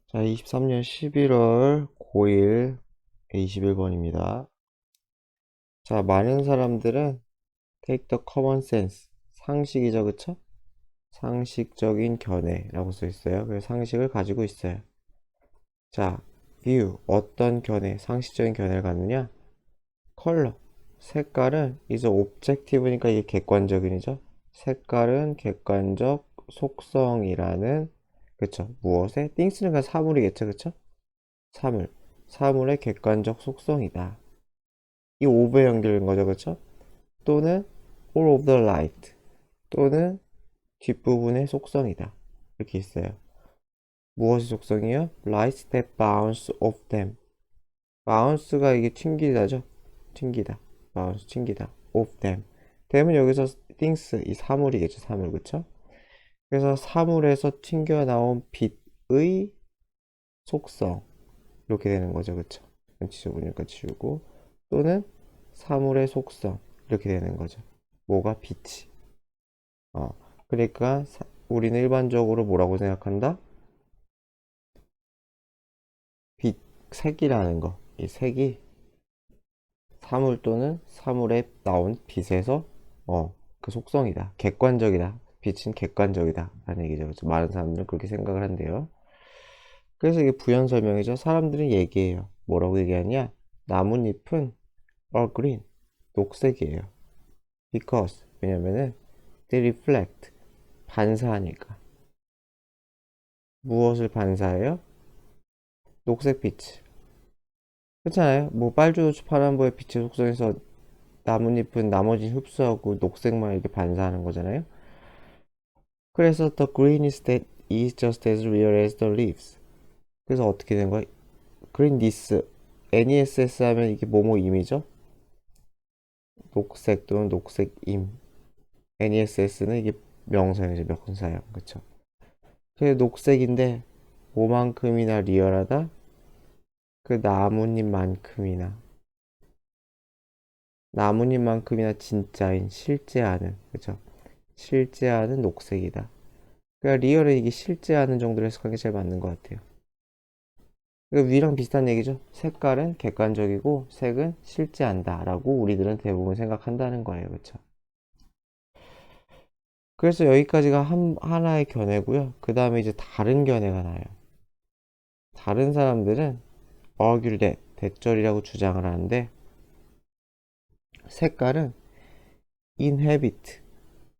자, 23년 11월 9일 21번입니다. 자, 많은 사람들은 take the common sense, 상식이죠, 그쵸? 상식적인 견해라고 써 있어요. 그래서 상식을 가지고 있어요. 자, view, 어떤 견해, 상식적인 견해를 갖느냐? 컬러, 색깔은 is objective니까 이게 객관적인이죠. 색깔은 객관적 속성이라는, 그쵸? 무엇의? things는 그냥 사물이겠죠, 그쵸? 사물, 사물의 객관적 속성이다. 이 오브에 연결된 거죠, 그쵸? 또는 all of the light, 또는 뒷부분의 속성이다. 이렇게 있어요. 무엇의 속성이요? light that bounce off them. bounce가 이게 튕기다죠? 튕기다. bounce, 튕기다. off them. them은 여기서 things, 이 사물이겠죠, 사물, 그쵸? 그래서 사물에서 튕겨나온 빛의 속성. 이렇게 되는 거죠, 그쵸? 지저분이니까 지우고, 또는 사물의 속성 이렇게 되는 거죠. 뭐가? 빛이. 어 그러니까 우리는 일반적으로 뭐라고 생각한다? 빛, 색이라는 거. 이 색이 사물 또는 사물에 나온 빛에서 그 속성이다. 객관적이다. 빛은 객관적이다 라는 얘기죠. 그래서 많은 사람들은 그렇게 생각을 한대요. 그래서 이게 부연 설명이죠. 사람들은 얘기해요. 뭐라고 얘기하냐? 나뭇잎은 are green, 녹색이에요. because, 왜냐면은 they reflect, 반사하니까. 무엇을 반사해요? 녹색빛. 그렇잖아요. 뭐 빨주노초 파란보의 빛의 속성에서 나뭇잎은 나머지 흡수하고 녹색만 이렇게 반사하는 거잖아요. 그래서 the green is just as real as the leaves. 그래서 어떻게 된 거야? greenness, NESS 하면 이게 뭐뭐임이죠? 녹색 또는 녹색임. NESS는 이게 명사형이죠, 명사형. 그쵸? 그게 녹색인데 뭐만큼이나 리얼하다? 그 나뭇잎만큼이나 진짜인 실제하는, 그죠? 실제하는 녹색이다. 그러니까 리얼은 이게 실제하는 정도로 해석하는 게 제일 맞는 것 같아요. 그러니까 위랑 비슷한 얘기죠. 색깔은 객관적이고 색은 실제한다 라고 우리들은 대부분 생각한다는 거예요. 그쵸? 그래서 여기까지가 하나의 견해고요. 그 다음에 이제 다른 견해가 나요. 다른 사람들은 argue that, 대절이라고 주장을 하는데, 색깔은 inhabit,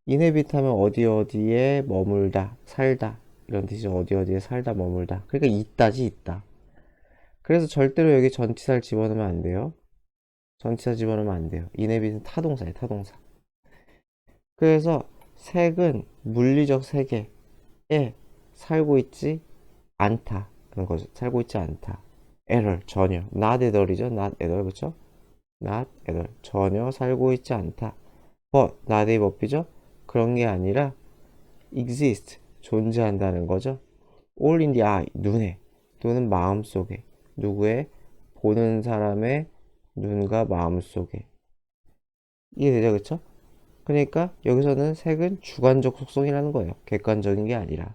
inhabit 하면 어디 어디에 머물다, 살다, 이런 뜻이죠. 어디 어디에 살다, 머물다. 그러니까 있다지, 있다. 그래서 절대로 여기 전치사를 집어넣으면 안 돼요. 전치사 집어넣으면 안 돼요. inhabit은 타동사예요, 타동사. 그래서 색은 물리적 세계에 살고 있지 않다. 그런 거죠. 살고 있지 않다. error, 전혀. not at all이죠. not at all, 그쵸? not at all. 전혀 살고 있지 않다. but, not의 법이죠. 그런 게 아니라 exist, 존재한다는 거죠. all in the eye, 눈에 또는 마음 속에. 누구의? 보는 사람의 눈과 마음 속에. 이해되죠, 그쵸? 그러니까 여기서는 색은 주관적 속성이라는 거예요. 객관적인 게 아니라.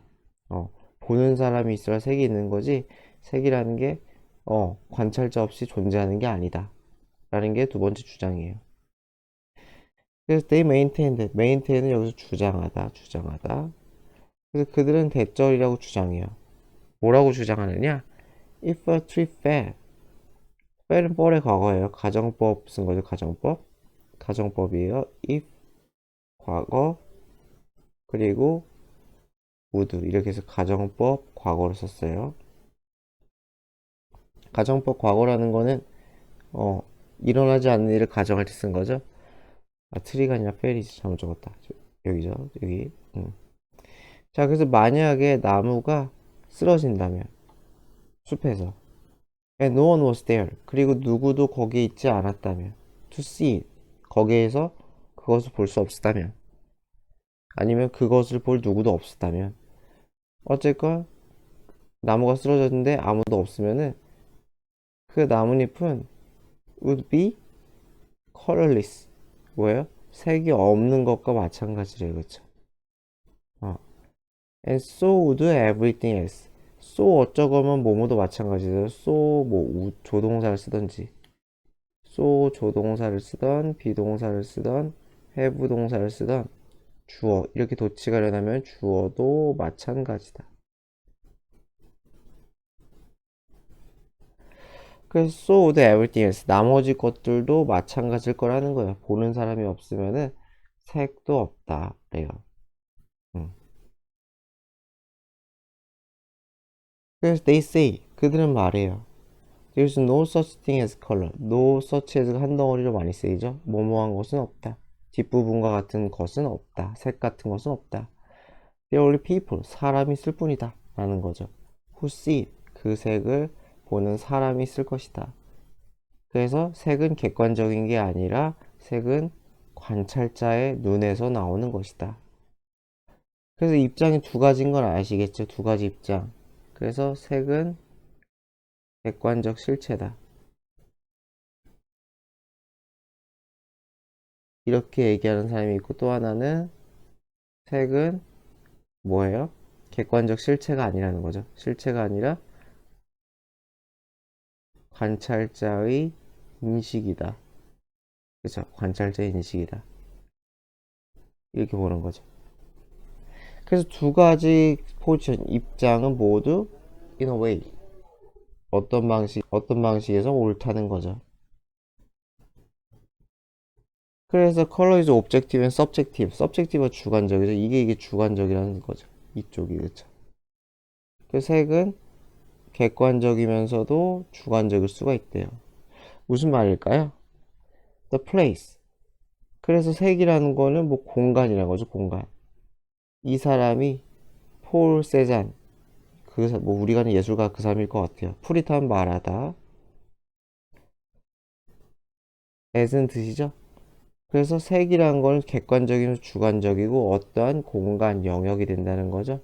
보는 사람이 있어야 색이 있는 거지, 색이라는 게 관찰자 없이 존재하는 게 아니다 라는 게 두 번째 주장이에요. 그래서 they maintain은 여기서 주장하다, 주장하다. 그래서 그들은 대절이라고 주장해요. 뭐라고 주장하느냐? If a tree fell, fell은 뻘의 과거예요. 가정법 쓴 거죠, 가정법. 가정법이에요. if, 과거, 그리고 would, 이렇게 해서 가정법 과거를 썼어요. 가정법 과거라는 거는 어, 일어나지 않는 일을 가정할 때 쓴 거죠. 아, 트리가 아니라 펠이지. 잘못 적었다. 여기죠, 여기. 자, 그래서 만약에 나무가 쓰러진다면, 숲에서, and no one was there, 그리고 누구도 거기에 있지 않았다면, to see it, 거기에서 그것을 볼 수 없었다면, 아니면 그것을 볼 누구도 없었다면, 어쨌건 나무가 쓰러졌는데 아무도 없으면은 그 나뭇잎은 would be colorless. 뭐예요? 색이 없는 것과 마찬가지래요. 그쵸? 어. And so would everything else. so 어쩌고면 뭐뭐도 마찬가지죠. so 조동사를 쓰던지 so 조동사를 쓰던 비동사를 쓰던 have 동사를 쓰던 주어 이렇게 도치가 일어나면 주어도 마찬가지다. 그래서 so would everything else 나머지 것들도 마찬가지일 거라는 거예요. 보는 사람이 없으면은 색도 없다 그래요. 음. 그래서 they say 그들은 말해요. There's no such thing as color. No such as가 한 덩어리로 많이 쓰이죠. 뭐뭐한 것은 없다. 뒷부분과 같은 것은 없다. 색 같은 것은 없다. There are only people. 사람이 있을 뿐이다. 라는 거죠. Who see it. 그 색을 보는 사람이 있을 것이다. 그래서 색은 객관적인 게 아니라 색은 관찰자의 눈에서 나오는 것이다. 그래서 입장이 두 가지인 건 아시겠죠? 두 가지 입장. 그래서 색은 객관적 실체다. 이렇게 얘기하는 사람이 있고 또 하나는 색은 뭐예요? 객관적 실체가 아니라는 거죠. 실체가 아니라 관찰자의 인식이다. 그죠? 관찰자의 인식이다. 이렇게 보는 거죠. 그래서 두 가지 포지션, 입장은 모두 in a way. 어떤 방식에서 옳다는 거죠. 그래서 color is objective and subjective. subjective가 주관적이죠. 이게 주관적이라는 거죠. 이쪽이, 그쵸. 그 색은 객관적이면서도 주관적일 수가 있대요. 무슨 말일까요? The place. 그래서 색이라는 거는 뭐 공간이라는 거죠, 공간. 이 사람이 폴 세잔, 뭐 우리가 아는 예술가 그 사람일 것 같아요. 프리탄 말하다. as는 뜻이죠. 그래서 색이라는 건 객관적이고 주관적이고 어떠한 공간 영역이 된다는 거죠.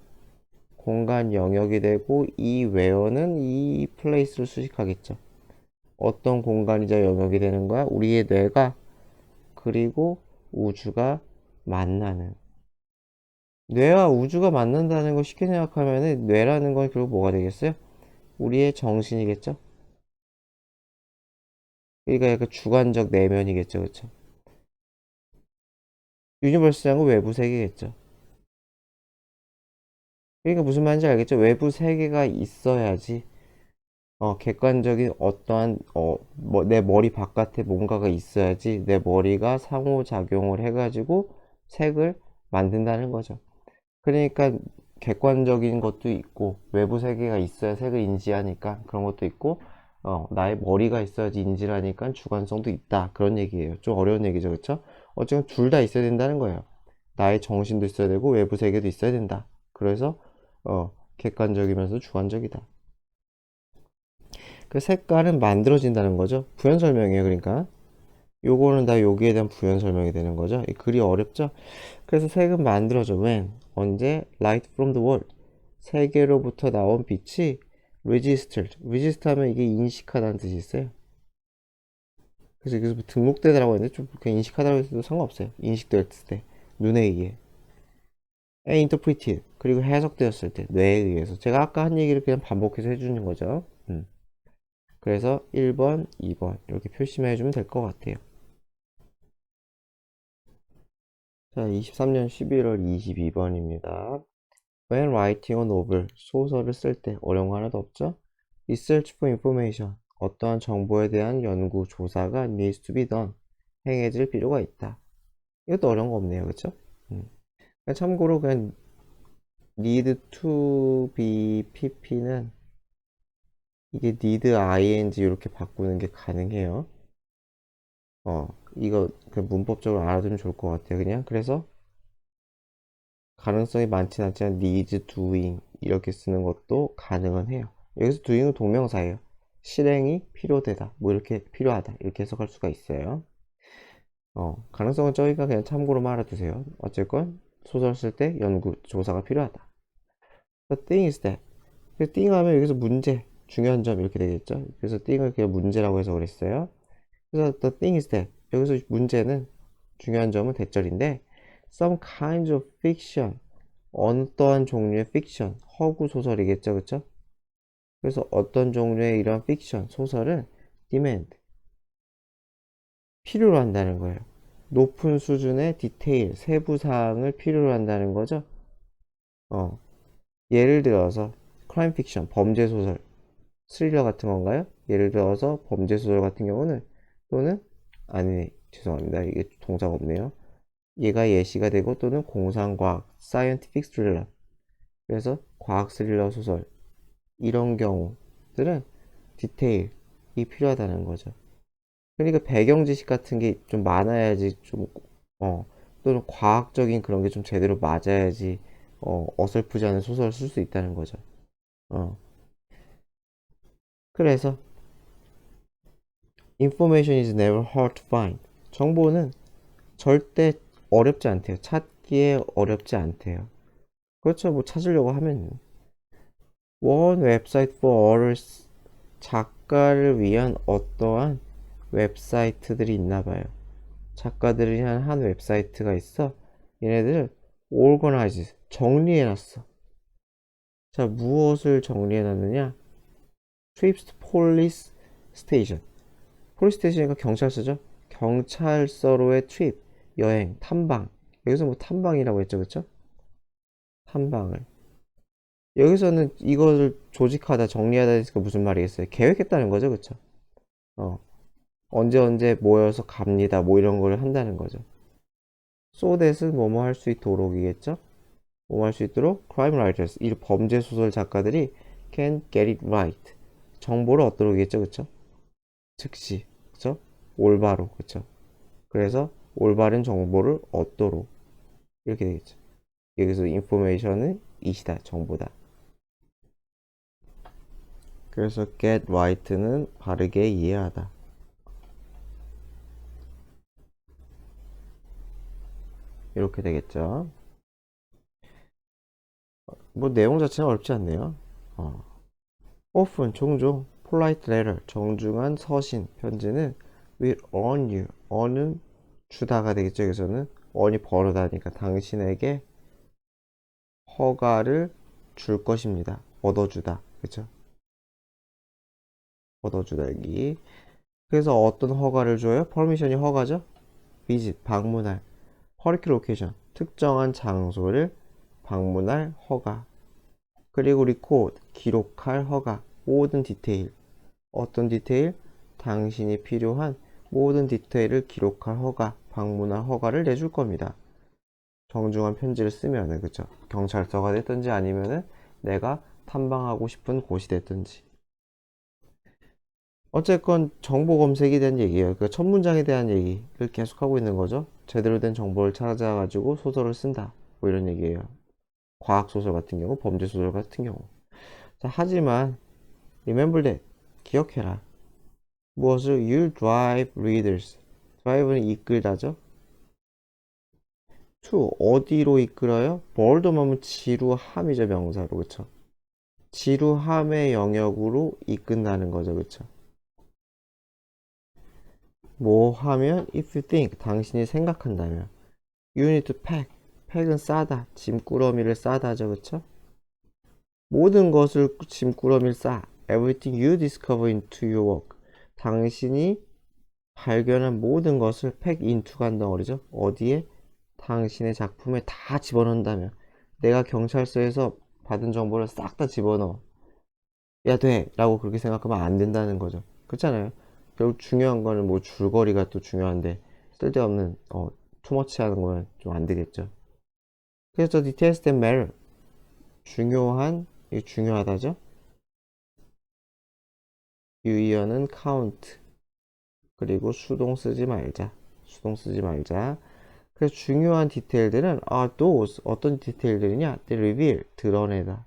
공간 영역이 되고 이 웨어는 이 플레이스를 수식하겠죠. 어떤 공간이자 영역이 되는 거야? 우리의 뇌가 그리고 우주가 만나는. 뇌와 우주가 만난다는 거 쉽게 생각하면은 뇌라는 건 결국 뭐가 되겠어요? 우리의 정신이겠죠? 그러니까 약간 주관적 내면이겠죠, 그쵸? 유니버스라는 건 외부 세계겠죠. 그러니까 무슨 말인지 알겠죠? 외부 세계가 있어야지 객관적인 어떠한 내 머리 바깥에 뭔가가 있어야지 내 머리가 상호작용을 해가지고 색을 만든다는 거죠. 그러니까 객관적인 것도 있고 외부 세계가 있어야 색을 인지하니까 그런 것도 있고 나의 머리가 있어야지 인지를 하니까 주관성도 있다 그런 얘기예요. 좀 어려운 얘기죠, 그렇죠? 어쨌든 둘 다 있어야 된다는 거예요. 나의 정신도 있어야 되고 외부 세계도 있어야 된다. 그래서 객관적이면서 주관적이다. 그 색깔은 만들어진다는 거죠. 부연 설명이에요. 그러니까 요거는 다 여기에 대한 부연 설명이 되는 거죠. 이 글이 어렵죠? 그래서 색은 만들어져. when? 언제? light from the world. 세계로부터 나온 빛이 registered. register 하면 이게 인식하다는 뜻이 있어요. 그래서 등록되다라고 했는데 좀 그냥 인식하다고 해도 상관없어요. 인식되었을 때 눈에 의해 and interpreted. 그리고 해석되었을 때 뇌에 의해서. 제가 아까 한 얘기를 그냥 반복해서 해주는 거죠. 그래서 1번, 2번 이렇게 표시만 해주면 될 것 같아요. 자, 23년 11월 22번입니다. When writing a novel, 소설을 쓸 때 어려운 거 하나도 없죠? Research for information, 어떠한 정보에 대한 연구, 조사가 needs to be done, 행해질 필요가 있다. 이것도 어려운 거 없네요, 그쵸? 참고로 그냥 need to be pp는 이게 need ing 이렇게 바꾸는 게 가능해요. 이거 그 문법적으로 알아두면 좋을 것 같아요, 그냥. 그래서 가능성이 많진 않지만 needs doing 이렇게 쓰는 것도 가능은 해요. 여기서 doing은 동명사예요. 실행이 필요되다 뭐 이렇게 필요하다 이렇게 해석할 수가 있어요. 가능성은 저희가 그냥 참고로만 알아두세요. 어쨌건 소설 쓸 때 연구 조사가 필요하다. The thing is that 그래서 thing 하면 여기서 문제 중요한 점 이렇게 되겠죠. 그래서 thing을 그냥 문제라고 해석을 했어요. 그래서 the thing is that 여기서 문제는 중요한 점은 대절인데 some kinds of fiction 어떠한 종류의 픽션 허구 소설이겠죠, 그쵸? 그래서 어떤 종류의 이런 픽션, 소설은 demand, 필요로 한다는 거예요. 높은 수준의 디테일, 세부 사항을 필요로 한다는 거죠. 예를 들어서 크라임 픽션, 범죄 소설, 스릴러 같은 건가요? 예를 들어서 범죄 소설 같은 경우는 또는 아니 죄송합니다. 이게 동사가 없네요. 얘가 예시가 되고 또는 공상과학, 사이언티픽 스릴러. 그래서 과학 스릴러 소설 이런 경우들은 디테일이 필요하다는 거죠. 그러니까 배경 지식 같은 게 좀 많아야지 좀 또는 과학적인 그런 게 좀 제대로 맞아야지 어설프지 않은 소설을 쓸 수 있다는 거죠. 어. 그래서 information is never hard to find. 정보는 절대 어렵지 않대요. 찾기에 어렵지 않대요. 그렇죠. 뭐 찾으려고 하면 one website for authors, 작가를 위한 어떠한 웹사이트들이 있나 봐요. 작가들을 위한 한 웹사이트가 있어. 얘네들을 organize, 정리해놨어. 자, 무엇을 정리해놨느냐? trips to police station. 폴리스 스테이션이니까 경찰서죠. 경찰서로의 트립, 여행, 탐방. 여기서 뭐 탐방이라고 했죠, 그쵸? 탐방을. 여기서는 이거를 조직하다, 정리하다 했으니까 무슨 말이겠어요? 계획했다는 거죠, 그쵸? 어, 언제 모여서 갑니다, 뭐 이런 걸 한다는 거죠. so that은 뭐뭐 할 수 있도록이겠죠? 뭐뭐 할 수 있도록 crime writers, 이 범죄 소설 작가들이 can get it right. 정보를 얻도록이겠죠, 그쵸? 즉시, 그쵸? 올바로, 그쵸? 그래서 올바른 정보를 얻도록 이렇게 되겠죠. 여기서 information은 이시다, 정보다. 그래서 get right는 바르게 이해하다. 이렇게 되겠죠. 뭐 내용 자체는 어렵지 않네요. often, 종종, polite letter, 정중한 서신, 편지는 will earn you, earn은 주다가 되겠죠. 여기서는 earn이 벌어다니까 당신에게 허가를 줄 것입니다. 얻어주다. 그쵸? 얻어주다 여기. 그래서 어떤 허가를 줘요? 퍼미션이 허가죠? visit, 방문할. 퍼리큐 로케이션, 특정한 장소를 방문할 허가. 그리고 record, 기록할 허가. 모든 디테일. 어떤 디테일? 당신이 필요한 모든 디테일을 기록할 허가, 방문할 허가를 내줄 겁니다. 정중한 편지를 쓰면은, 그쵸? 경찰서가 됐든지 아니면은 내가 탐방하고 싶은 곳이 됐든지. 어쨌건 정보 검색에 대한 얘기예요. 그 첫 문장에 대한 얘기를 계속하고 있는 거죠. 제대로 된 정보를 찾아가지고 소설을 쓴다. 뭐 이런 얘기예요. 과학소설 같은 경우, 범죄소설 같은 경우. 자, 하지만 remember that, 기억해라. 무엇을? You drive readers. drive는 이끌다죠. to, 어디로 이끌어요? 뭘도 하면 지루함이죠, 명사로. 그쵸? 지루함의 영역으로 이끈다는 거죠. 그쵸? 뭐 하면? if you think, 당신이 생각한다면. you need to pack. 팩은 싸다. 짐꾸러미를 싸다죠. 그쵸? 모든 것을 짐꾸러미를 싸. Everything you discover into your work. 당신이 발견한 모든 것을 pack into 간다 그러죠. 어디에? 당신의 작품에 다 집어넣는다면. 내가 경찰서에서 받은 정보를 싹 다 집어넣어. 야, 돼. 라고 그렇게 생각하면 안 된다는 거죠. 그렇잖아요. 결국 중요한 거는 뭐 줄거리가 또 중요한데 쓸데없는 투머치 하는 거는 좀 안 되겠죠. 그래서 details that matter. 중요한, 이 중요하다죠. 유의어는 count. 그리고 수동 쓰지 말자. 수동 쓰지 말자. 그래서 중요한 디테일들은 those, 어떤 디테일들이냐? they reveal, 드러내다.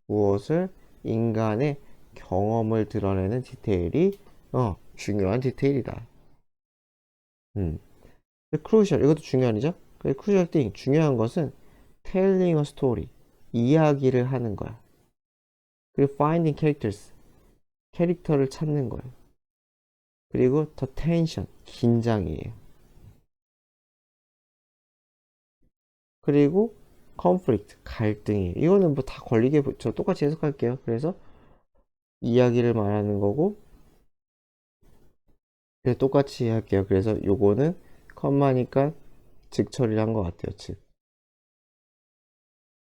무엇을? 인간의 경험을 드러내는 디테일이 중요한 디테일이다. crucial, 이것도 중요한이죠? crucial thing, 중요한 것은 telling a story, 이야기를 하는 거야. 그리고 finding characters, 캐릭터를 찾는 거예요. 그리고 the tension, 긴장이에요. 그리고 conflict, 갈등이. 이거는 뭐 다 걸리게 저 똑같이 해석할게요. 그래서 이야기를 말하는 거고, 똑같이 할게요. 그래서 요거는 컴마니까 즉 처리를 한 것 같아요. 즉.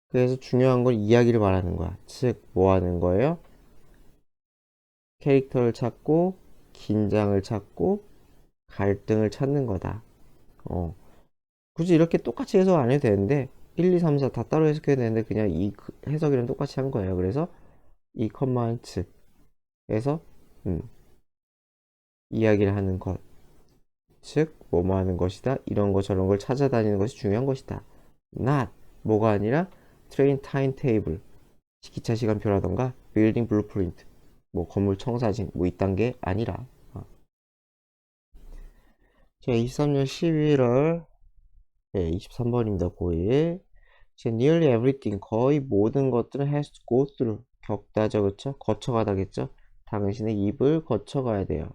그래서 중요한 건 이야기를 말하는 거야. 즉, 뭐 하는 거예요? 캐릭터를 찾고, 긴장을 찾고, 갈등을 찾는 거다. 굳이 이렇게 똑같이 해석 안 해도 되는데, 1, 2, 3, 4 다 따로 해석해야 되는데, 그냥 이 해석이랑 똑같이 한 거예요. 그래서 이 컴마는 즉에서, 이야기를 하는 것. 즉, 뭐뭐 하는 것이다. 이런 거 저런 걸 찾아다니는 것이 중요한 것이다. not, 뭐가 아니라 train timetable, 기차 시간표라던가 building blueprint, 뭐 건물 청사진, 뭐 이딴 게 아니라. 자, 23년 11월 23번입니다. 고1. 제 nearly everything, 거의 모든 것들은 has to go through, 겪다죠, 그쵸? 거쳐가다겠죠? 당신의 입을 거쳐가야 돼요.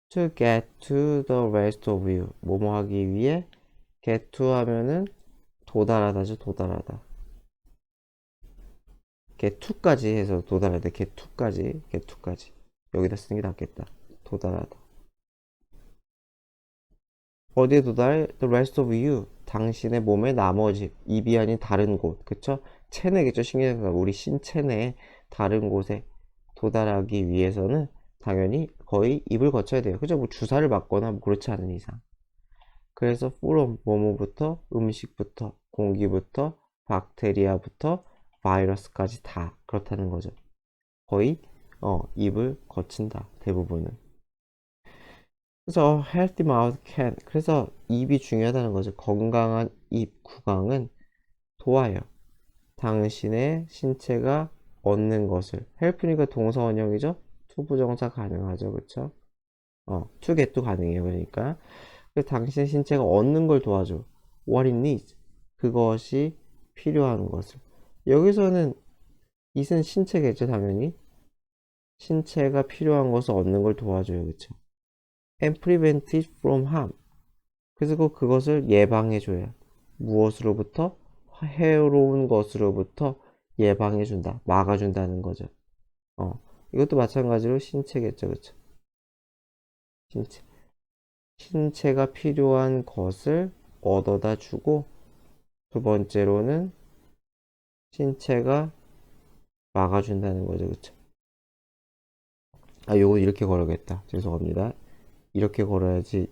to get to the rest of you, 뭐뭐 하기 위해. get to 하면은 도달하다죠, 도달하다. get to까지 해서 도달하다. get to까지, get to까지. 여기다 쓰는 게 낫겠다. 도달하다. 어디에 도달? The rest of you, 당신의 몸의 나머지, 입이 아닌 다른 곳, 그쵸? 체내겠죠, 신경과 우리 신체내 다른 곳에 도달하기 위해서는 당연히 거의 입을 거쳐야 돼요. 그죠? 뭐 주사를 맞거나 뭐 그렇지 않은 이상. 그래서 from, 뭐뭐부터, 음식부터, 공기부터, 박테리아부터, 바이러스까지 다 그렇다는 거죠. 거의 입을 거친다, 대부분은. 그래서 healthy mouth can, 그래서 입이 중요하다는 거죠. 건강한 입 구강은 도와요. 당신의 신체가 얻는 것을. help니까 동사 원형이죠. 투부정사 가능하죠, 그쵸? to get도 가능해요. 그러니까 그래서 당신의 신체가 얻는 걸 도와줘. what it needs, 그것이 필요한 것을. 여기서는 it은 신체겠죠, 당연히. 신체가 필요한 것을 얻는 걸 도와줘요, 그쵸? and prevent it from harm, 그래서 그것을 예방해줘요. 무엇으로부터? 해로운 것으로부터 예방해준다. 막아준다는 거죠. 이것도 마찬가지로 신체겠죠. 그쵸? 신체. 신체가 필요한 것을 얻어다 주고, 두 번째로는 신체가 막아준다는 거죠. 그쵸? 요거 이렇게 걸어야겠다. 죄송합니다. 이렇게 걸어야지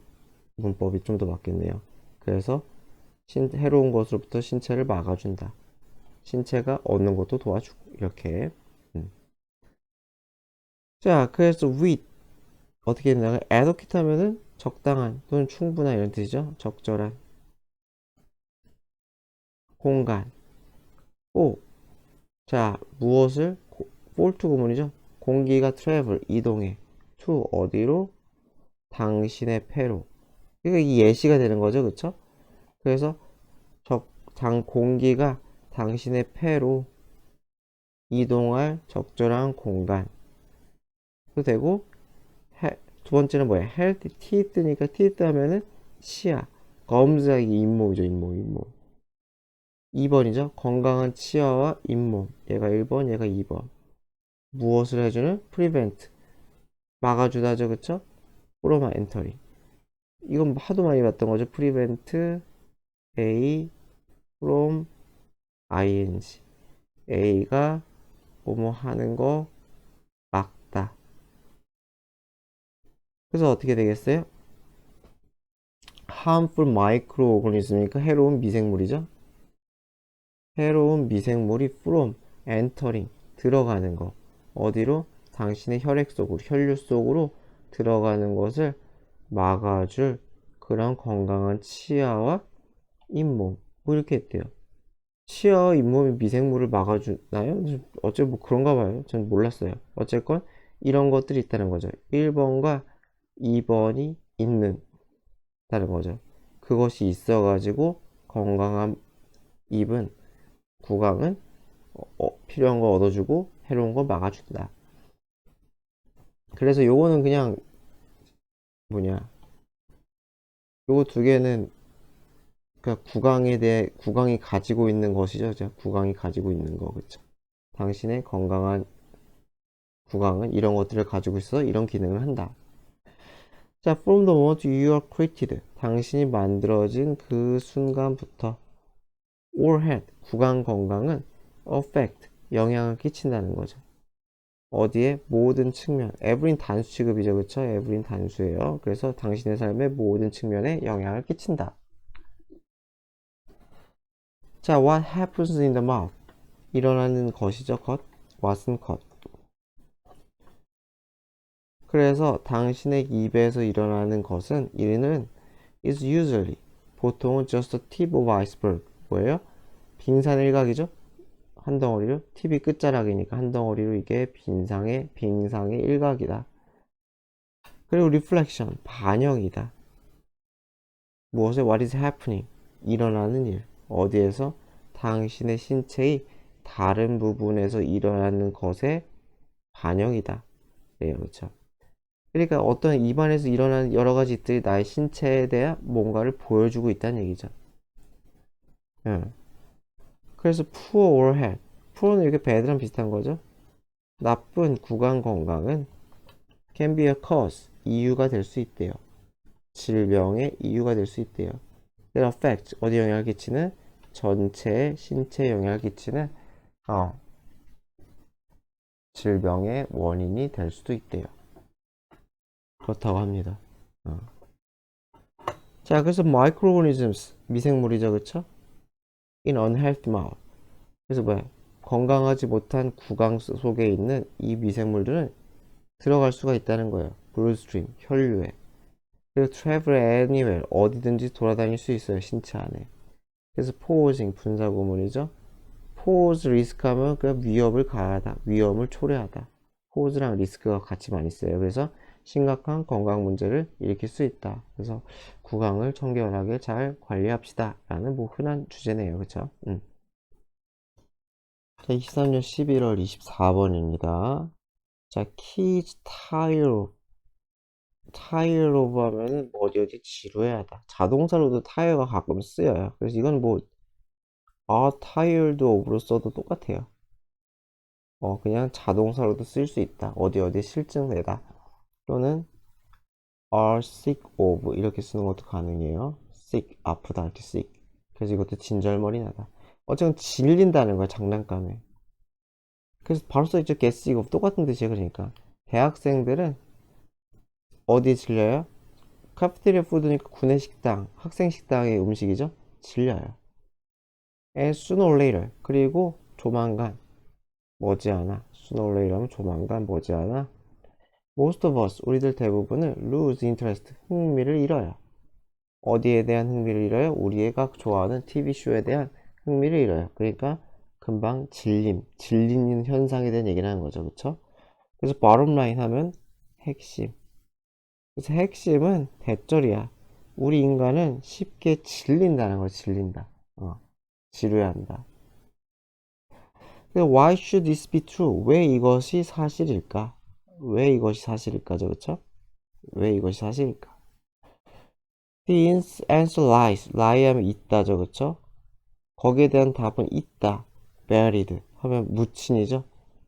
문법이 좀 더 맞겠네요. 그래서 해로운 것으로부터 신체를 막아준다. 신체가 얻는 것도 도와주고, 이렇게. 자, 그래서 with 어떻게 되나요? adequate 하면은 적당한 또는 충분한 이런 뜻이죠. 적절한 공간. 오, 자, 무엇을 for to 구문이죠. 공기가 travel 이동해. to 어디로? 당신의 폐로. 그러니까 이 예시가 되는 거죠, 그쵸? 그래서 공기가 당신의 폐로 이동할 적절한 공간. 도 되고, 두 번째는 뭐야? health, teeth니까 teeth 하면은 치아, 검사기 잇몸이죠, 잇몸. 2번이죠. 건강한 치아와 잇몸. 얘가 1번, 얘가 2번. 무엇을 해주는? prevent. 막아주다죠, 그쵸? from entering. 이건 하도 많이 봤던 거죠. prevent A from ing. A가 뭐뭐 하는 거 막다. 그래서 어떻게 되겠어요? harmful microorganism이니까 해로운 미생물이죠. 해로운 미생물이 from entering, 들어가는 거. 어디로? 당신의 혈액 속으로, 혈류 속으로 들어가는 것을 막아줄 그런 건강한 치아와 잇몸. 뭐 이렇게 했대요. 치아와 잇몸이 미생물을 막아주나요? 어째 뭐 그런가 봐요. 전 몰랐어요. 어쨌건 이런 것들이 있다는 거죠. 1번과 2번이 있는 다는 거죠. 그것이 있어가지고 건강한 입은, 구강은 필요한 거 얻어주고 해로운 거 막아준다. 그래서 요거는 그냥 뭐냐, 요거 두 개는 그러니까 구강에 대해 구강이 가지고 있는 것이죠. 자, 구강이 가지고 있는 거, 그쵸? 당신의 건강한 구강은 이런 것들을 가지고 있어 이런 기능을 한다. 자, from the moment you are created, 당신이 만들어진 그 순간부터 or had, 구강 건강은 affect, 영향을 끼친다는 거죠. 어디에? 모든 측면. every는 단수 취급이죠, 그쵸? every는 단수예요. 그래서 당신의 삶의 모든 측면에 영향을 끼친다. 자, what happens in the mouth? 일어나는 것이죠, 것. what은 것. 그래서 당신의 입에서 일어나는 것은 이는 is usually 보통은 just a tip of iceberg 뭐예요? 빙산 일각이죠? 한 덩어리로 팁이 끝자락이니까 한 덩어리로 이게 빙상의 일각이다. 그리고 reflection 반영이다. 무엇에 what is happening 일어나는 일 어디에서 당신의 신체의 다른 부분에서 일어나는 것의 반영이다. 그래요, 그렇죠? 그러니까 어떤 입안에서 일어나는 여러 가지 일들이 나의 신체에 대한 뭔가를 보여주고 있다는 얘기죠. 예. 그래서 poor or had. poor는 이렇게 bad랑 비슷한 거죠. 나쁜 구강 건강은 can be a cause. 이유가 될 수 있대요. 질병의 이유가 될 수 있대요. that affect. 어디 영향을 끼치는? 전체의 신체에 영향을 끼치는 질병의 원인이 될 수도 있대요. 그렇다고 합니다. 자, 그래서 microorganisms 미생물이죠, 그쵸? in unhealthy mouth. 그래서 뭐야? 건강하지 못한 구강 속에 있는 이 미생물들은 들어갈 수가 있다는 거예요. bloodstream, 혈류에. 그리고 travel anywhere, 어디든지 돌아다닐 수 있어요, 신체 안에. 그래서 posing, 분사구문이죠. pose risk 하면 그 위협을 가하다, 위험을 초래하다. pose랑 리스크가 같이 많이 써요. 그래서 심각한 건강 문제를 일으킬 수 있다. 그래서 구강을 청결하게 잘 관리합시다. 라는 뭐 흔한 주제네요. 그쵸? 자, 23년 11월 24번입니다. 자, keys tire of 하면은 뭐 어디 지루해야 하다. 자동사로도 타이어가 가끔 쓰여요. 그래서 이건 뭐 tired of로 써도 똑같아요. 그냥 자동사로도 쓸 수 있다. 어디 실증내다. 또는 are sick of 이렇게 쓰는 것도 가능해요. sick 아프다 이렇게 sick. 그래서 이것도 진절머리 나다. 어쨌든 질린다는 거야, 장난감에. 그래서 바로 써있죠. get sick of 똑같은 뜻이에요. 그러니까 대학생들은 어디 질려요? 카페테리아 푸드니까 구내식당, 학생식당의 음식이죠? 질려요. And sooner or later. 그리고 조만간, 머지않아. sooner or later 하면 조만간, 머지않아. Most of us, 우리들 대부분은 lose interest, 흥미를 잃어요. 어디에 대한 흥미를 잃어요? 우리가 좋아하는 TV쇼에 대한 흥미를 잃어요. 그러니까 금방 질리는 현상에 대한 얘기를 하는 거죠. 그쵸? 그래서 bottom line 하면 핵심. 그래서 핵심은 대절이야. 우리 인간은 쉽게 질린다는 걸 질린다. 지루해한다. Why should this be true? 왜 이것이 사실일까? 왜 이것이 사실일까죠, 그쵸? 왜 이것이 사실일까? The answer lies. lie 하면 있다죠, 그쵸? 거기에 대한 답은 있다. buried 하면 묻힌이죠?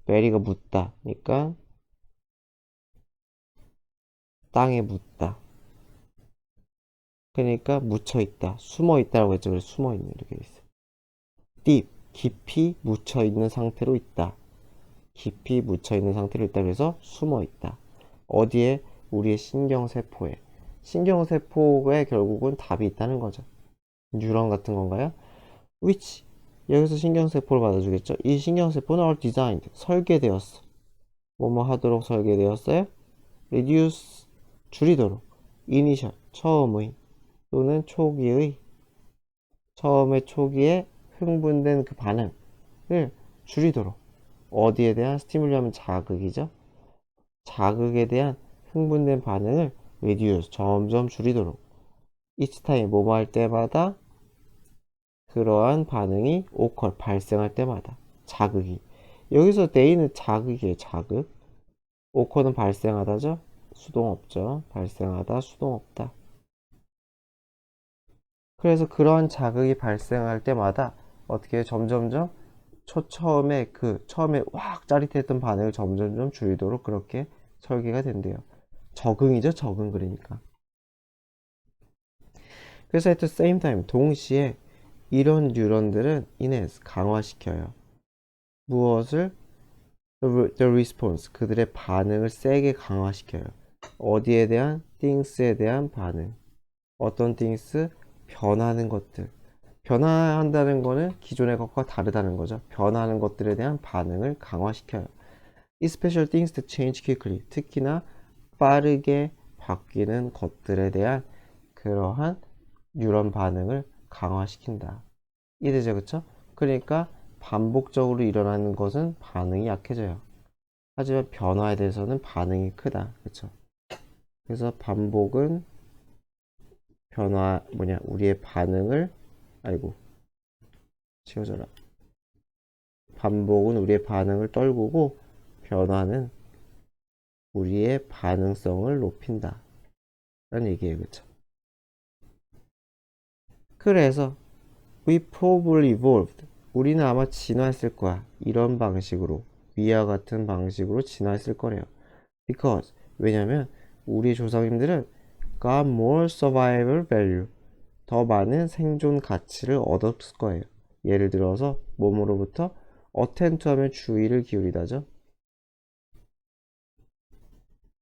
bury가 묻다. 그러니까 땅에 묻다. 그러니까 묻혀 있다. 숨어 있다라고 했죠. 그래서 숨어 있는 이렇게 돼 있어요. deep 깊이 묻혀 있는 상태로 있다. 깊이 묻혀 있는 상태로 있다. 그래서 숨어 있다. 어디에? 우리의 신경세포에. 신경세포에 결국은 답이 있다는 거죠. 뉴런 같은 건가요? which 여기서 신경세포를 받아주겠죠. 이 신경세포는 are designed 설계되었어. 뭐뭐 하도록 설계되었어요? reduce 줄이도록 initial 처음의 또는 초기의 초기에 흥분된 그 반응을 줄이도록 어디에 대한 스티뮬리 하면 자극이죠. 자극에 대한 흥분된 반응을 reduce 점점 줄이도록 each time 뭐뭐 할 때마다 그러한 반응이 occur 발생할 때마다 자극이 여기서 day는 자극이에요. 자극 occur는 발생하다죠. 수동 없죠. 발생하다 수동 없다. 그래서 그런 자극이 발생할 때마다 어떻게 해요? 점점점 처음에 확 짜릿했던 반응을 점점점 줄이도록 그렇게 설계가 된대요. 적응이죠, 적응. 그러니까. 그래서 at the same time, 동시에 이런 뉴런들은 enhance, 강화시켜요. 무엇을? The response, 그들의 반응을 세게 강화시켜요. 어디에 대한? things에 대한 반응. 어떤 things? 변하는 것들. 변화한다는 거는 기존의 것과 다르다는 거죠. 변하는 것들에 대한 반응을 강화시켜요. Especially things that change quickly. 특히나 빠르게 바뀌는 것들에 대한 그러한 뉴런 반응을 강화시킨다. 이해되죠? 그쵸? 그러니까 반복적으로 일어나는 것은 반응이 약해져요. 하지만 변화에 대해서는 반응이 크다. 그쵸? 그래서 반복은 우리의 반응을, 아이고, 지워져라. 반복은 우리의 반응을 떨구고 변화는 우리의 반응성을 높인다. 라는 얘기예요. 그쵸? 그래서 we probably evolved. 우리는 아마 진화했을 거야. 이런 방식으로. 위와 같은 방식으로 진화했을 거래요. Because 왜냐면 우리 조상님들은 got more survival value. 더 많은 생존 가치를 얻었을 거예요. 예를 들어서 몸으로부터 attend to 하면 주의를 기울이다죠.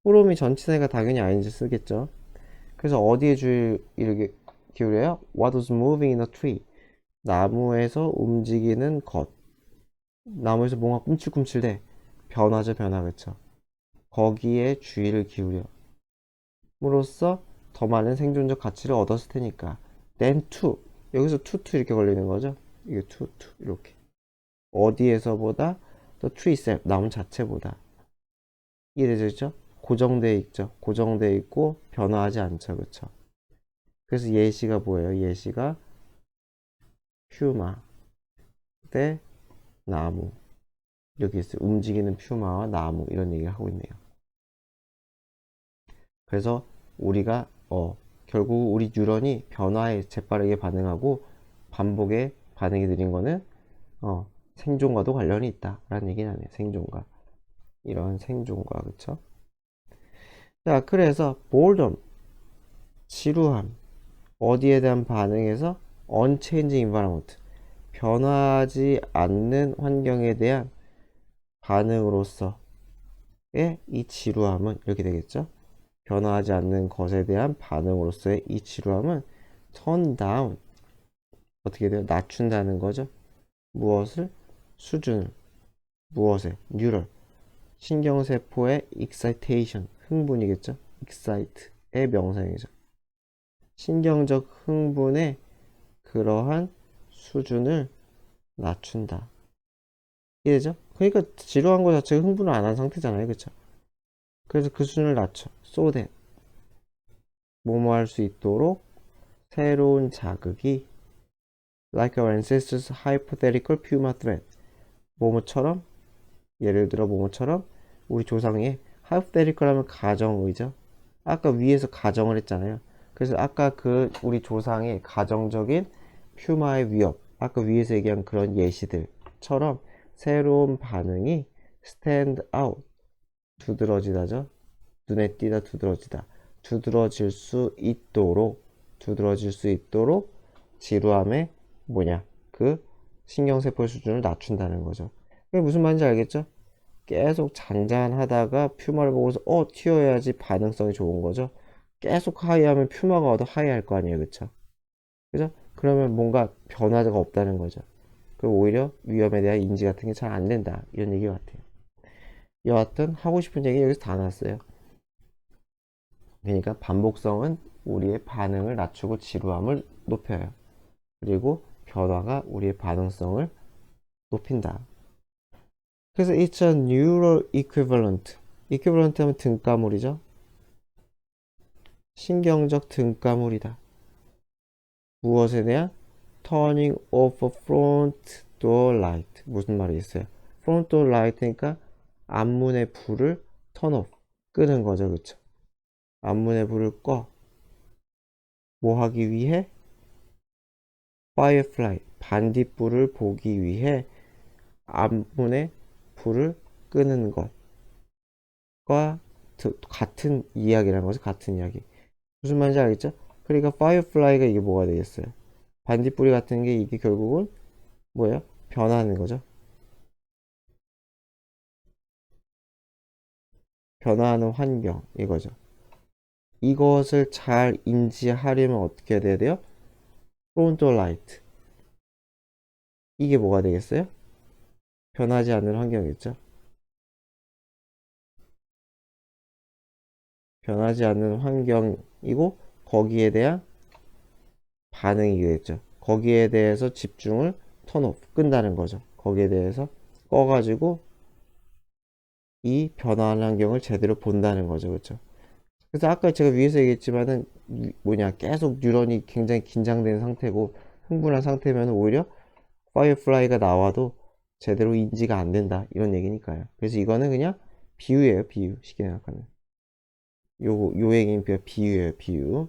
프롬이 전치사니까 당연히 아인지 쓰겠죠. 그래서 어디에 주의를 기울여요? What was moving in a tree? 나무에서 움직이는 것. 나무에서 뭔가 꿈찔꿈찔대. 변화죠, 변화. 그쵸? 거기에 주의를 기울여. 으로써 더 많은 생존적 가치를 얻었을 테니까. then to. 여기서 to 이렇게 걸리는 거죠. 이게 to 이렇게. 어디에서보다 the tree itself, 나무 자체보다. 이해되죠? 고정되어 있죠. 고정되어 있고 변화하지 않죠. 그쵸? 그래서 예시가 뭐예요? 예시가 퓨마 대 나무. 이렇게 있어요. 움직이는 퓨마와 나무 이런 얘기를 하고 있네요. 그래서 우리가 결국 우리 뉴런이 변화에 재빠르게 반응하고 반복에 반응이 느린 거는 생존과도 관련이 있다라는 얘기는 하네요. 생존과 이런 생존과 그쵸? 자, 그래서 boredom 지루함 어디에 대한 반응에서 unchanging environment 변화하지 않는 환경에 대한 반응으로서의 이 지루함은 이렇게 되겠죠? 변화하지 않는 것에 대한 반응으로서의 이 지루함은 turn down 어떻게 돼요? 낮춘다는 거죠. 무엇을? 수준을. 무엇에? 뉴럴. 신경세포의 excitation 흥분이겠죠. excite의 명사형이죠. 신경적 흥분의 그러한 수준을 낮춘다. 이해되죠? 그러니까 지루한 거 자체가 흥분을 안 한 상태잖아요. 그쵸? 그래서 그 수준을 낮춰. so that 뭐뭐 할 수 있도록 새로운 자극이 like our ancestors hypothetical puma threat 뭐뭐처럼 예를 들어 뭐뭐처럼 우리 조상의 hypothetical 하면 가정의죠. 아까 위에서 가정을 했잖아요. 그래서 아까 그 우리 조상의 가정적인 퓨마의 위협 아까 위에서 얘기한 그런 예시들처럼 새로운 반응이 stand out 두드러지다죠. 눈에 띄다 두드러지다 두드러질 수 있도록 지루함의 그 신경세포 수준을 낮춘다는 거죠. 그게 무슨 말인지 알겠죠? 계속 잔잔하다가 퓨마를 보고서 튀어야지 반응성이 좋은 거죠. 계속 하이하면 퓨마가 얻어 하이할 거 아니에요. 그쵸? 그죠? 그러면 뭔가 변화가 없다는 거죠. 그 오히려 위험에 대한 인지 같은 게 잘 안 된다. 이런 얘기 같아요. 여하튼 하고 싶은 얘기 여기서 다 나왔어요. 그러니까 반복성은 우리의 반응을 낮추고 지루함을 높여요. 그리고 변화가 우리의 반응성을 높인다. 그래서 it's a neural equivalent. equivalent 하면 등가물이죠. 신경적 등가물이다. 무엇에 대한? turning off front door light. 무슨 말이 있어요? front door light니까 앞문의 불을 turn off. 끄는 거죠. 그쵸? 앞문의 불을 꺼. 뭐 하기 위해? firefly, 반딧불을 보기 위해 앞문에 불을 끄는 것과 같은 이야기라는 거죠. 같은 이야기. 무슨 말인지 알겠죠? 그러니까 firefly가 이게 뭐가 되겠어요? 반딧불이 같은 게 이게 결국은 뭐예요? 변하는 거죠. 변화하는 환경 이거죠. 이것을 잘 인지하려면 어떻게 해야 돼요? frontal light. 이게 뭐가 되겠어요? 변하지 않는 환경이겠죠. 변하지 않는 환경이고 거기에 대한 반응이겠죠. 거기에 대해서 집중을 턴오프 끈다는 거죠. 거기에 대해서 꺼가지고 이 변화하는 환경을 제대로 본다는 거죠. 그렇죠? 그래서 아까 제가 위에서 얘기했지만은 뭐냐 계속 뉴런이 굉장히 긴장된 상태고 흥분한 상태면 오히려 파이어플라이가 나와도 제대로 인지가 안 된다 이런 얘기니까요. 그래서 이거는 그냥 비유예요. 비유. 쉽게 생각하면 요 얘기는 비유예요. 비유.